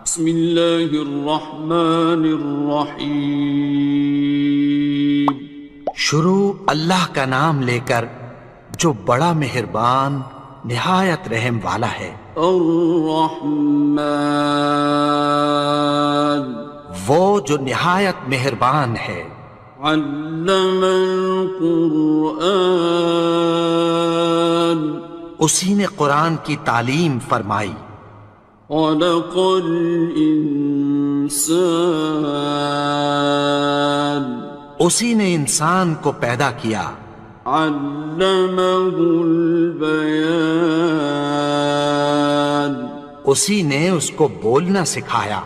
بسم اللہ الرحمن الرحیم۔ شروع اللہ کا نام لے کر جو بڑا مہربان نہایت رحم والا ہے۔ الرحمن، وہ جو نہایت مہربان ہے۔ علم القرآن، اسی نے قرآن کی تعلیم فرمائی۔ خلق الانسان، اسی نے انسان کو پیدا کیا۔ علمہ البیان، اسی نے اس کو بولنا سکھایا۔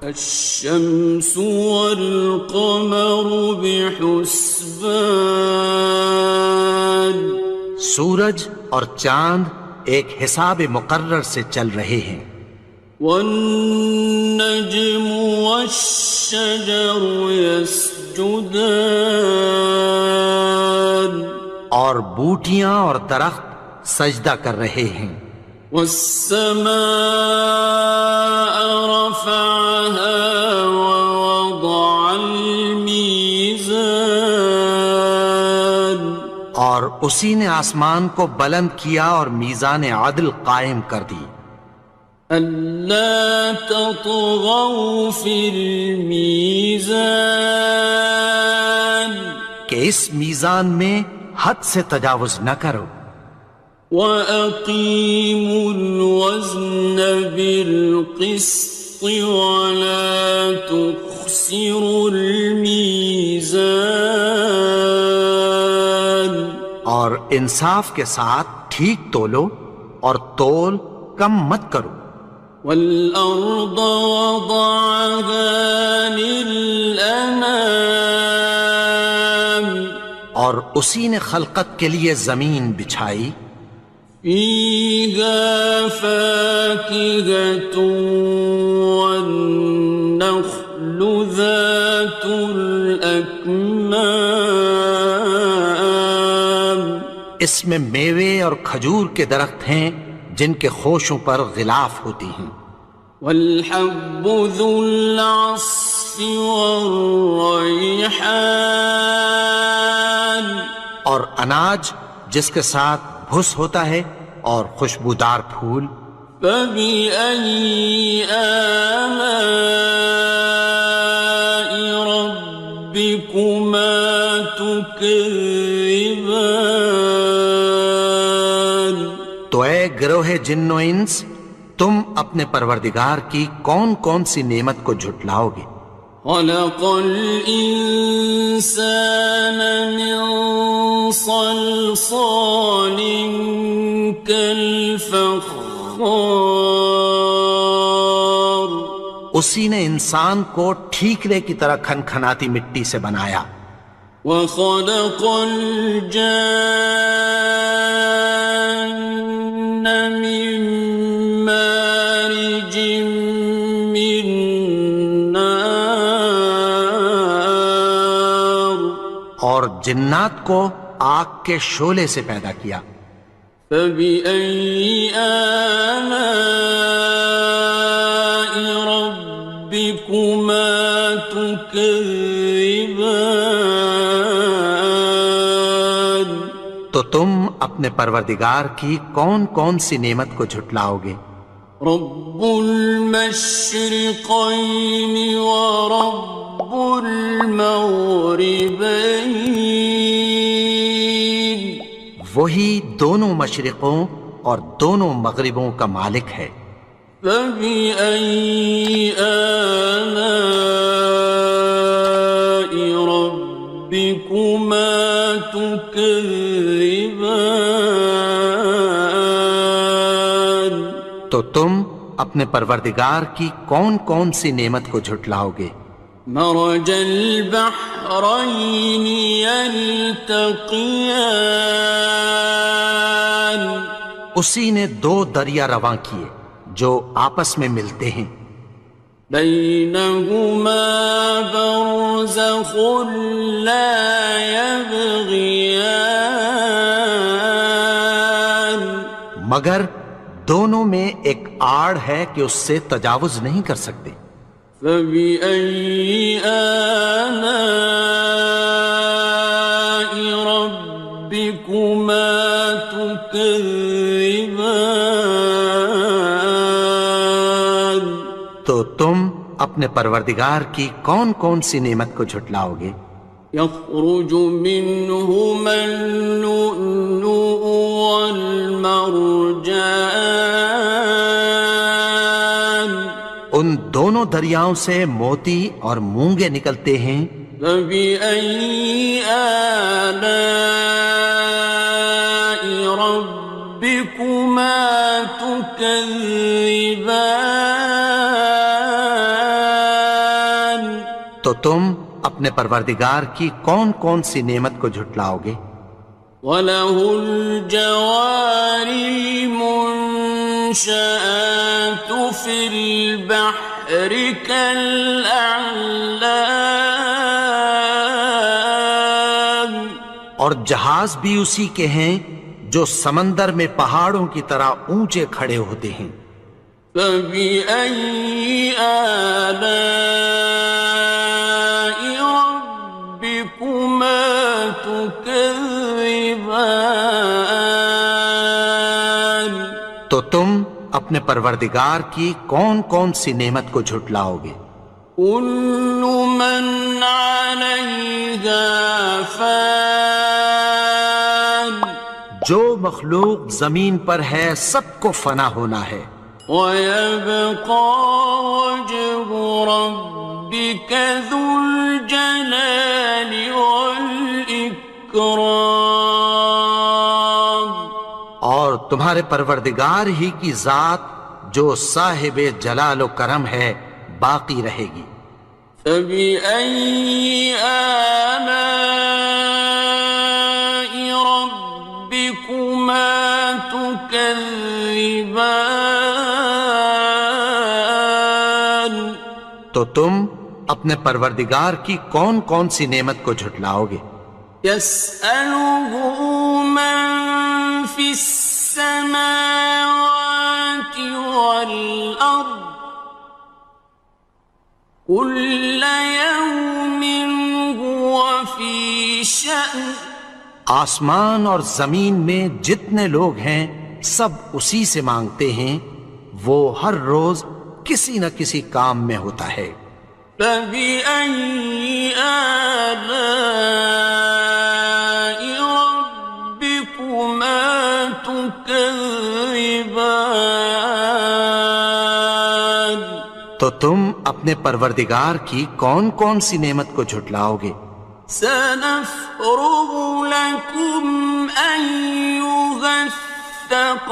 الشمس والقمر بحسبان، سورج اور چاند ایک حساب مقرر سے چل رہے ہیں۔ والنجم والشجر يسجدان، اور بوٹیاں اور درخت سجدہ کر رہے ہیں۔ والسماء رفعها ووضع الميزان، اور اسی نے آسمان کو بلند کیا اور میزان عدل قائم کر دی۔ ألا تطغوا في الميزان، کہ اس میزان میں حد سے تجاوز نہ کرو۔ وَأَقِيمُوا الْوَزْنَ بِالْقِسْطِ وَلَا تُخْسِرُوا الْمِيزَانَ، اور انصاف کے ساتھ ٹھیک تولو اور تول کم مت کرو۔ وَالْأَرْضَ وَضَعَهَا لِلْأَنَامِ، اور اسی نے خلقت کے لیے زمین بچھائی۔ فِيهَا فَاكِهَةٌ وَالنَّخْلُ ذَاتُ الْأَكْمَامِ، اس میں میوے اور کھجور کے درخت ہیں جن کے خوشوں پر غلاف ہوتی ہیں۔ وَالْحَبُّ ذُو الْعَصْفِ وَالرَّيْحَانِ، اور اناج جس کے ساتھ بھس ہوتا ہے اور خوشبودار پھول۔ فَبِأَيِّ آلَاءِ رَبِّكُمَا تُكَذِّبَانِ، تو اے گروہ جن و انس، تم اپنے پروردگار کی کون کون سی نعمت کو جھٹلاؤ گے؟ خَلَقَ الْإِنسَانَ مِنْ صَلْصَالٍ كَالْفَخَّارِ، اسی نے انسان کو ٹھیکرے کی طرح کھنکھناتی مٹی سے بنایا۔ وَخَلَقَ الْجَانَّ مِن مَّارِجٍ مِّن نَّارٍ، اور جنات کو آگ کے شعلے سے پیدا کیا۔ فَبِأَيِّ آلَاءِ رَبِّكُمَا تُكَذِّبَانِ، تو تم اپنے پروردگار کی کون کون سی نعمت کو جھٹلاؤ گے؟ رب المشرقین ورب المغربین، وہی دونوں مشرقوں اور دونوں مغربوں کا مالک ہے۔ فَبِأَيِّ آلَاءِ رَبِّكُمَا تُكَذِّبَانِ، تو تم اپنے پروردگار کی کون کون سی نعمت کو جھٹلاؤ گے؟ مرج البحرین یلتقیان، اسی نے دو دریا رواں کیے جو آپس میں ملتے ہیں۔ بینہما برزخ لا یبغیان، مگر دونوں میں ایک آڑ ہے کہ اس سے تجاوز نہیں کر سکتے۔ فبأي آلاء ربكما تكذبان؟ تو تم اپنے پروردگار کی کون کون سی نعمت کو جھٹلاؤ گے؟ يخرج منهما اللؤلؤ والمرجان، ان دونوں دریاؤں سے موتی اور مونگے نکلتے ہیں۔ فبأي آلاء ربكما تكذبان؟ تو تم اپنے پروردگار کی کون کون سی نعمت کو جھٹلاؤ گے؟ وَلَهُ الْجَوَارِ الْمُنشَآتُ فِي الْبَحْرِ كَالْأَعْلَامِ، اور جہاز بھی اسی کے ہیں جو سمندر میں پہاڑوں کی طرح اونچے کھڑے ہوتے ہیں۔ فَبِأَيِّ آلَاءِ رَبِّكُمَا تُكَذِّبَانِ؟ تو تم اپنے پروردگار کی کون کون سی نعمت کو جھٹلاؤ گے؟ كُلُّ مَنْ عَلَيْهَا فَانٍ، جو مخلوق زمین پر ہے سب کو فنا ہونا ہے۔ وَيَبْقَى وَجْهُ رَبِّكَ ذُو الْجَلَالِ وَالْإِكْرَامِ، اور تمہارے پروردگار ہی کی ذات جو صاحب جلال و کرم ہے باقی رہے گی۔ فَبِأَيِّ آلَاءِ رَبِّكُمَا تُكَذِّبَانِ؟ تو تم اپنے پروردگار کی کون کون سی نعمت کو جھٹلاؤ گے؟ يَسْأَلُهُ مَن فِي السَّمَاوَاتِ وَالْأَرْضِ كُلَّ يَوْمٍ هُوَ فِي شَأْنٍ، آسمان اور زمین میں جتنے لوگ ہیں سب اسی سے مانگتے ہیں، وہ ہر روز کسی نہ کسی کام میں ہوتا ہے۔ فَبِأَيِّ آلَاءِ رَبِّكُمَا تُكَذِّبَانِ؟ تو تم اپنے پروردگار کی کون کون سی نعمت کو جھٹلاؤ گے؟ سَنَفْرُغُ لَكُمْ أَيُّهَ الثَّقَلَانِ،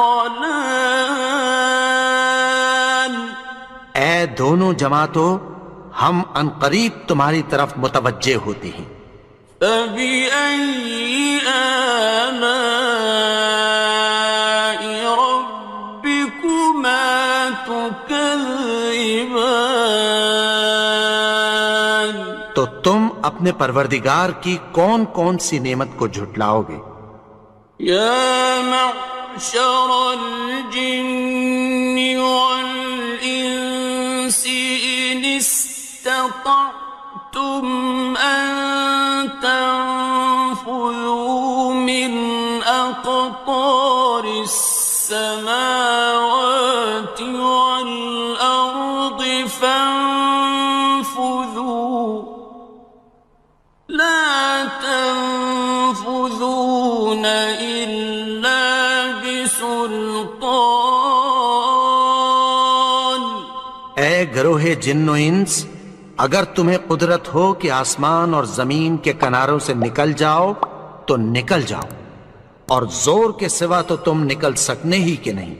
اے دونوں جماعتوں، ہم عنقریب تمہاری طرف متوجہ ہوتے ہیں۔ فَبِأَيِّ آلَاءِ رَبِّكُمَا تُكَذِّبَانِ؟ تو تم اپنے پروردگار کی کون کون سی نعمت کو جھٹلاؤ گے؟ يَا مَعْشَرَ الْجِنِّ وَالْإِنسِ إِنِ اسْتَطَعْتُمْ أَن تَنفُذُوا مِنْ أَقْطَارِ السَّمَاوَاتِ وَالْأَرْضِ فَانفُذُوا لَا تَنفُذُونَ إِلَّا بِسُلْطَانٍ۔ اے گروہ جن و انس، اگر تمہیں قدرت ہو کہ آسمان اور زمین کے کناروں سے نکل جاؤ تو نکل جاؤ، اور زور کے سوا تو تم نکل سکنے ہی کہ نہیں۔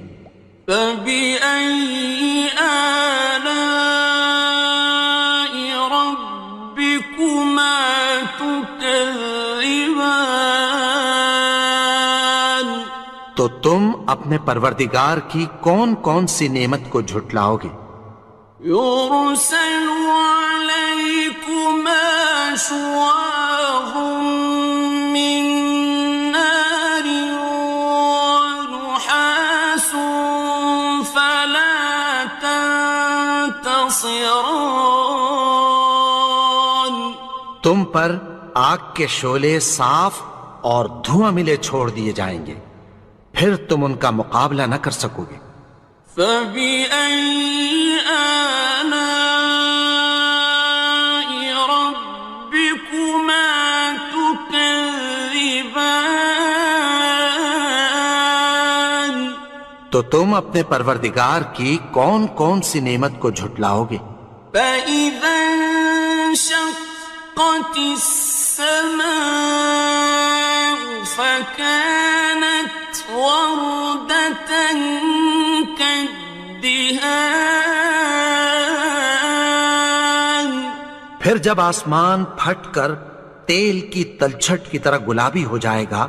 فَبِأَيِّ آلَاءِ رَبِّكُمَا تُكَذِّبَانِ؟ تو تم اپنے پروردگار کی کون کون سی نعمت کو جھٹلاؤ گے؟ يُرْسَلُ عَلَيْكُمَا شُوَاظٌ مِّن نَّارٍ وَنُحَاسٌ فَلَا خاسران. تم پر آگ کے شعلے صاف اور دھواں ملے چھوڑ دیے جائیں گے، پھر تم ان کا مقابلہ نہ کر سکو گے۔ فَبِأَيِّ آلَاءِ رَبِّكُمَا تُكَذِّبَانِ؟ تو تم اپنے پروردگار کی کون کون سی نعمت کو جھٹلاؤ گے؟ فَإِذَا انشَقَّتِ السَّمَاءُ فَكَانَتْ وَرْدَةً كَالدِّهَانِ. پھر جب آسمان پھٹ کر تیل کی تلچھٹ کی طرح گلابی ہو جائے گا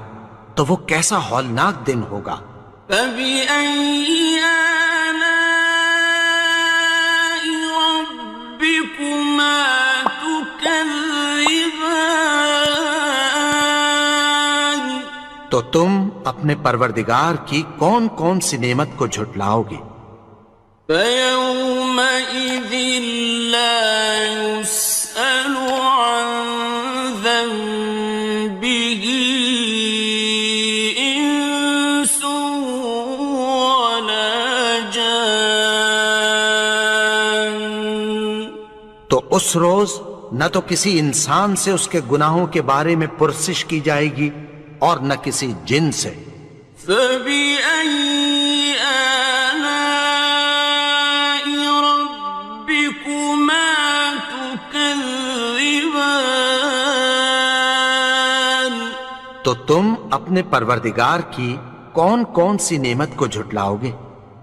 تو وہ کیسا ہولناک دن ہوگا۔ فَبِأَيِّ آلَاءِ رَبِّكُمَا تُكَذِّبَانِ؟ تو تم اپنے پروردگار کی کون کون سی نعمت کو جھٹلاؤ گے؟ فَيَوْمَئِذٍ لَا يُسْأَلُ عَنْ ذَنبِهِ إِنسٌ وَلَا جَانٌ. تو اس روز نہ تو کسی انسان سے اس کے گناہوں کے بارے میں پرسش کی جائے گی اور نہ کسی جن سے۔ فَبِأَيِّ آلَاءِ رَبِّكُمَا تُكَذِّبَانِ؟ تو تم اپنے پروردگار کی کون کون سی نعمت کو جھٹلاؤ گے؟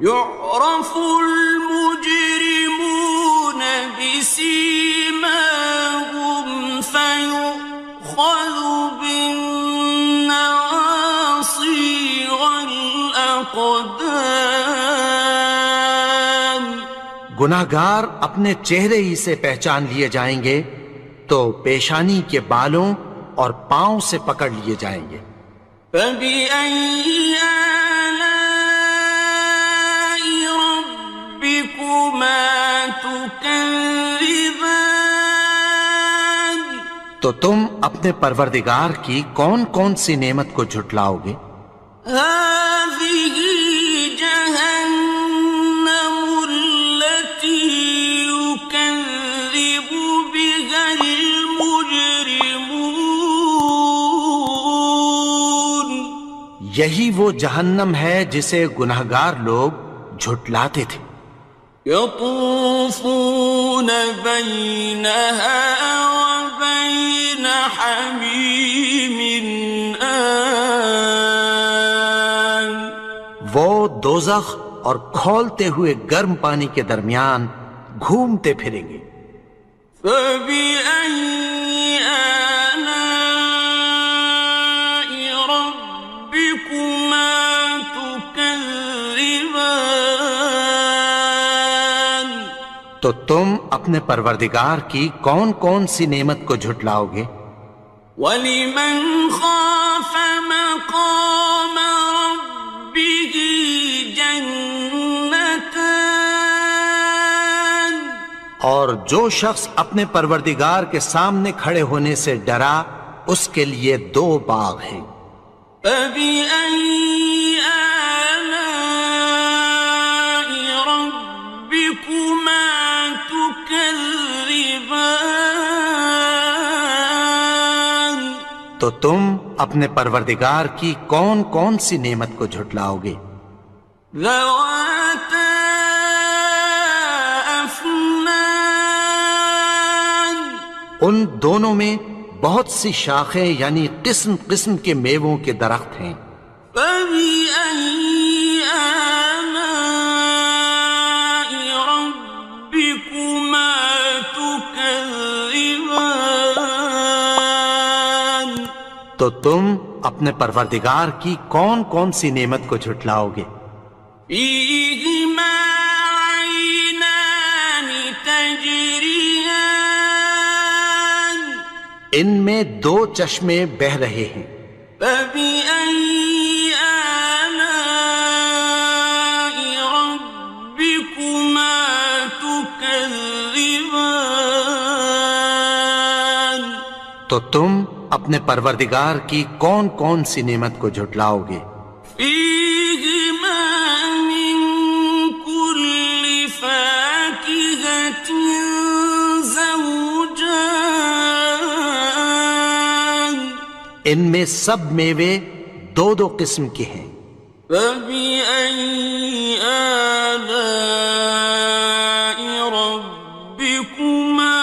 يُعْرَفُ الْمُجْرِمُونَ بِسِيمَاهُمْ فَيُؤْخَذُ بِالنَّوَاصِي وَالْأَقْدَامِ. گناہگار اپنے چہرے ہی سے پہچان لیے جائیں گے تو پیشانی کے بالوں اور پاؤں سے پکڑ لیے جائیں گے۔ فَبِأَيِّ آلَاءِ رَبِّكُمَا تُكَذِّبَانِ؟ تو تم اپنے پروردگار کی کون کون سی نعمت کو جھٹلاؤ گے؟ هَٰذِهِ جَهَنَّمُ الَّتِي يُكَذِّبُ بِهَا الْمُجْرِمُونَ. یہی وہ جہنم ہے جسے گناہگار لوگ جھٹلاتے تھے۔ يَطُوفُونَ بَيْنَهَا وَبَيْنَ حَمِيمٍ آنٍ. وہ دوزخ اور کھولتے ہوئے گرم پانی کے درمیان گھومتے پھریں گے۔ فَبِأَيِّ آلَاءِ رَبِّكُمَا تُكَذِّبَانِ؟ تو تم اپنے پروردگار کی کون کون سی نعمت کو جھٹلاؤ گے؟ وَلِمَنْ خَافَ مَقَامَ رَبِّهِ جَنَّتَانِ. اور جو شخص اپنے پروردگار کے سامنے کھڑے ہونے سے ڈرا اس کے لیے دو باغ ہیں۔ فَبِأَيِّ آلَاءِ رَبِّكُمَا تُكَذِّبَانِ؟ تو تم اپنے پروردگار کی کون کون سی نعمت کو جھٹلاؤ گے؟ ذَوَاتَا أَفْنَانٍ. ان دونوں میں بہت سی شاخیں یعنی قسم قسم کے میووں کے درخت ہیں۔ فَبِأَيِّ آلَاءِ رَبِّكُمَا تُكَذِّبَانِ؟ تو تم اپنے پروردگار کی کون کون سی نعمت کو جھٹلاؤ گے؟ فِيهِمَا عَيْنَانِ تَجْرِيَانِ. ان میں دو چشمے بہہ رہے ہیں۔ فَبِأَيِّ آلَاءِ رَبِّكُمَا تُكَذِّبَانِ؟ تكذبان تو تم اپنے پروردگار کی کون کون سی نعمت کو جھٹلاؤ گے؟ فيهما من كل فاكهة زوجان ان میں سب میوے دو دو قسم کے ہیں، فبأي آلاء ربكما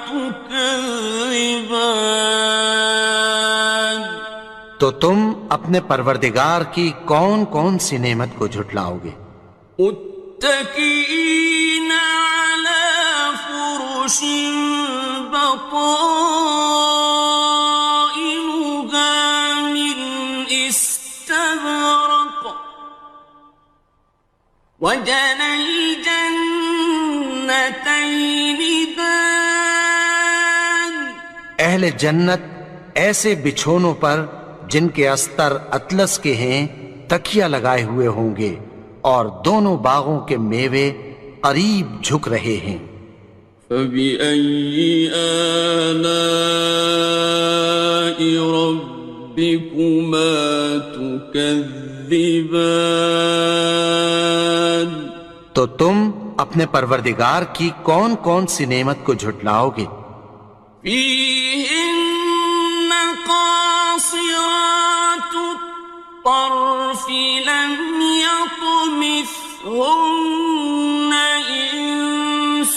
تكذبان تو تم اپنے پروردگار کی کون کون سی نعمت کو جھٹلاؤ گے؟ متكئين على فرش بطائنها من استبرق وجنى الجنتين دان اہل جنت ایسے بچھونوں پر جن کے استر اطلس کے ہیں تکیہ لگائے ہوئے ہوں گے، اور دونوں باغوں کے میوے قریب جھک رہے ہیں۔ فبأي آلاء ربكما تكذبان تو تم اپنے پروردگار کی کون کون سی نعمت کو جھٹلاؤ گے؟ فيهن قاصرات الطرف لم يطمثهن إنس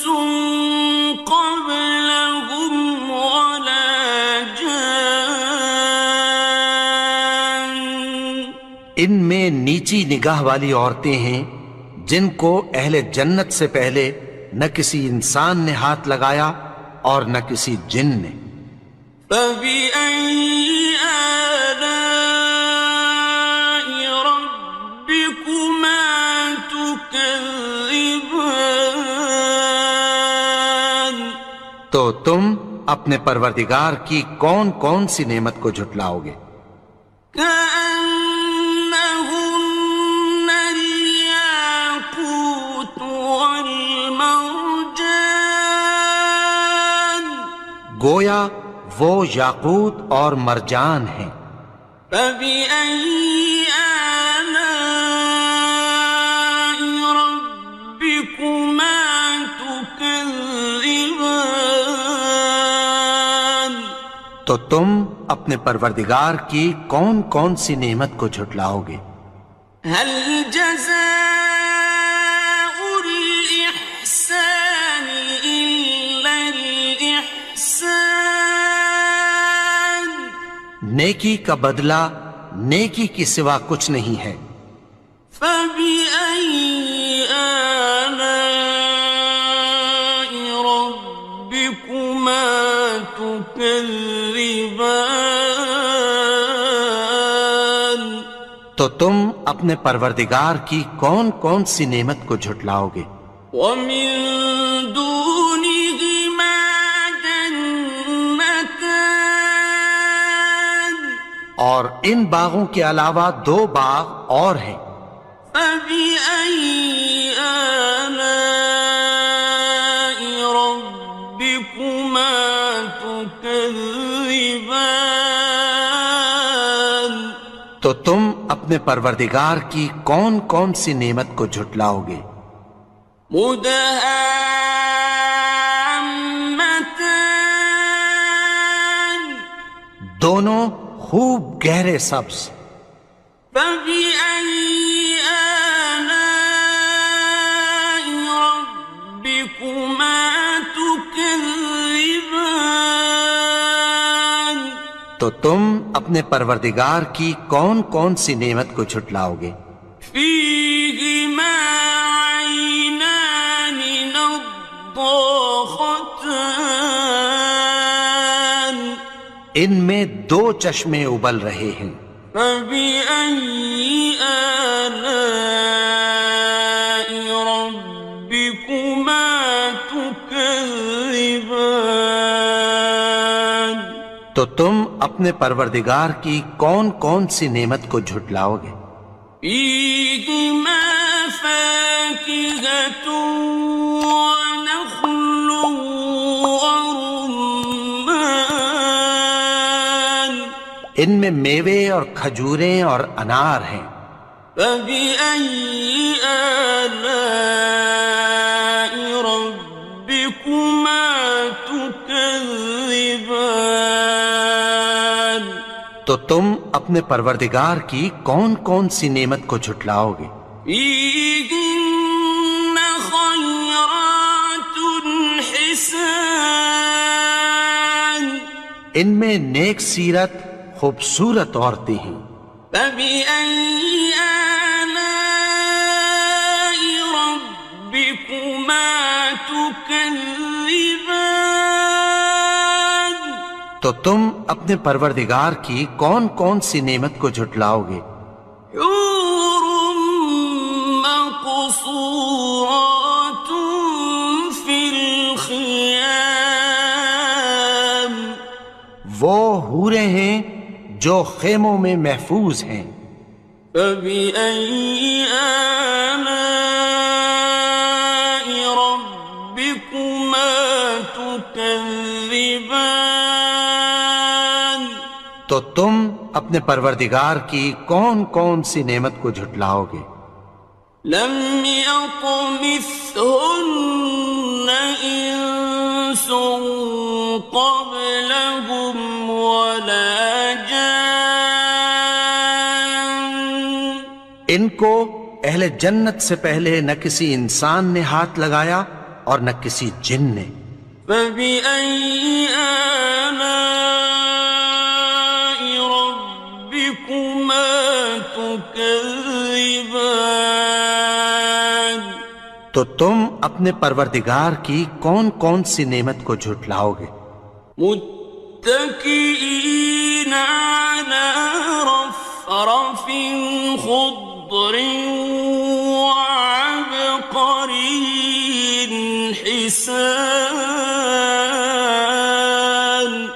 قبلهم ولا جان ان میں نیچی نگاہ والی عورتیں ہیں جن کو اہل جنت سے پہلے نہ کسی انسان نے ہاتھ لگایا اور نہ کسی جن نے۔ فبأي آلاء ربكما تكذبان تو تم اپنے پروردگار کی کون کون سی نعمت کو جھٹلاؤ گے؟ كأنهن الياقوت والمرجان گویا وہ یاقوت اور مرجان ہیں۔ فبأي آلاء ربكما تكذبان تو تم اپنے پروردگار کی کون کون سی نعمت کو جھٹلاؤ گے؟ هل جزاء الإحسان إلا الإحسان نیکی کا بدلہ نیکی کی سوا کچھ نہیں ہے۔ فبأي آلاء ربكما تكذبان تو تم اپنے پروردگار کی کون کون سی نعمت کو جھٹلاؤ گے؟ ومن دونهما جنتان اور ان باغوں کے علاوہ دو باغ اور ہیں۔ فبأي آلاء ربكما تكذبان تو تم اپنے پروردگار کی کون کون سی نعمت کو جھٹلاؤ گے؟ مدهامتان دونوں خوب گہرے سبز۔ فبأي آلاء ربكما تكذبان تو تم اپنے پروردگار کی کون کون سی نعمت کو جھٹلاؤ گے؟ فيهما عينان نضاختان ان میں دو چشمے ابل رہے ہیں۔ فبأي آلاء ربكما تكذبان تو تم اپنے پروردگار کی کون کون سی نعمت کو جھٹلاؤ گے؟ فيهما فاكهة ونخل ان میں میوے اور کھجوریں اور انار ہیں۔ فبأي آلاء ربكما تكذبان؟ تو تم اپنے پروردگار کی کون کون سی نعمت کو جھٹلاؤ گے؟ فيهن خيرات حسان، ان میں نیک سیرت خوبصورت عورتیں ہیں۔ فبأي آلاء ربكما تكذبان؟ تو تم اپنے پروردگار کی کون کون سی نعمت کو جھٹلاؤ گے؟ حور مقصورات في الخيام، وہ حوریں ہیں جو خیموں میں محفوظ ہیں۔ فبأي آلاء ربكما تكذبان؟ تو تم اپنے پروردگار کی کون کون سی نعمت کو جھٹلاؤ گے؟ لم يطمثهن إنس قبلهم ولا جان، ان کو اہل جنت سے پہلے نہ کسی انسان نے ہاتھ لگایا اور نہ کسی جن نے۔ فبأي آلاء ربكما تكذبان؟ تو تم اپنے پروردگار کی کون کون سی نعمت کو جھٹلاؤ گے؟ متكئين على رفرف خضر وعبقري حسان،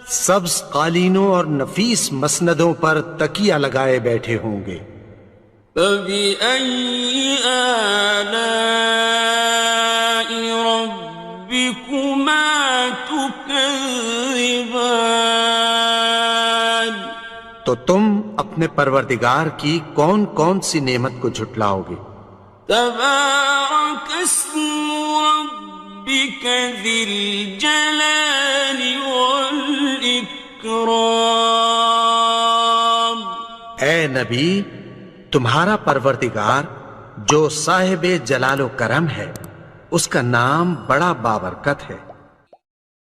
سبز قالینوں اور نفیس مسندوں پر تکیہ لگائے بیٹھے ہوں گے۔ فبأي آلاء ربكما تكذبان؟ تو تم اپنے پروردگار کی کون کون سی نعمت کو جھٹلاؤ گے؟ تبارك اسم ربك ذي الجلال والإكرام۔ اے نبی، تمہارا پروردگار جو صاحب جلال و کرم ہے، اس کا نام بڑا بابرکت ہے۔